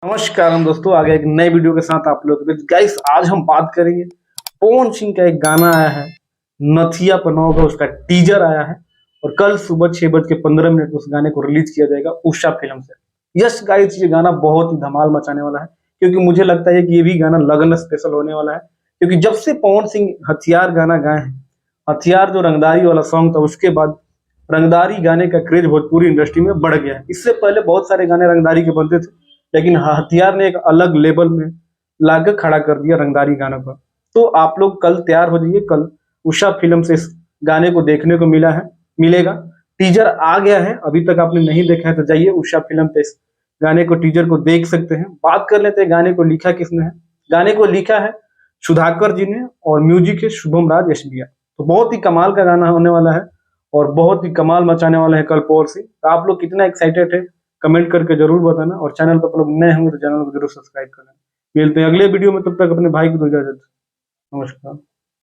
नमस्कार हम दोस्तों, आगे एक नए वीडियो के साथ आप लोग के बीच। गाइस, आज हम बात करेंगे पवन सिंह का एक गाना आया है नथिया पनाव का, उसका टीजर आया है और कल सुबह 6:15 उस गाने को रिलीज किया जाएगा उषा फिल्म से। यस गाइस, ये गाना बहुत ही धमाल मचाने वाला है क्योंकि मुझे लगता है कि ये भी गाना लगन स्पेशल होने वाला है। क्योंकि जब से पवन सिंह हथियार गाना गाए हैं, हथियार जो रंगदारी वाला सॉन्ग था, उसके बाद रंगदारी गाने का क्रेज भोजपुरी इंडस्ट्री में बढ़ गया है। इससे पहले बहुत सारे गाने रंगदारी के बनते थे, लेकिन हथियार ने एक अलग लेवल में लाकर खड़ा कर दिया रंगदारी गानों पर। तो आप लोग कल तैयार हो जाइए, कल उषा फिल्म से इस गाने को देखने को मिलेगा। टीजर आ गया है, अभी तक आपने नहीं देखा है तो जाइए उषा फिल्म पे इस गाने को, टीजर को देख सकते हैं। बात कर लेते हैं गाने को लिखा किसने है। गाने को लिखा है सुधाकर जी ने और म्यूजिक है शुभम राज एसबीआई। तो बहुत ही कमाल का गाना होने वाला है और बहुत ही कमाल मचाने वाले हैं कल पवन सिंह। तो आप लोग कितना एक्साइटेड है कमेंट करके जरूर बताना, और चैनल पर आप लोग नए होंगे तो चैनल को जरूर सब्सक्राइब करना। मिलते हैं अगले वीडियो में, तब तक अपने भाई को दो इजाजत। नमस्कार।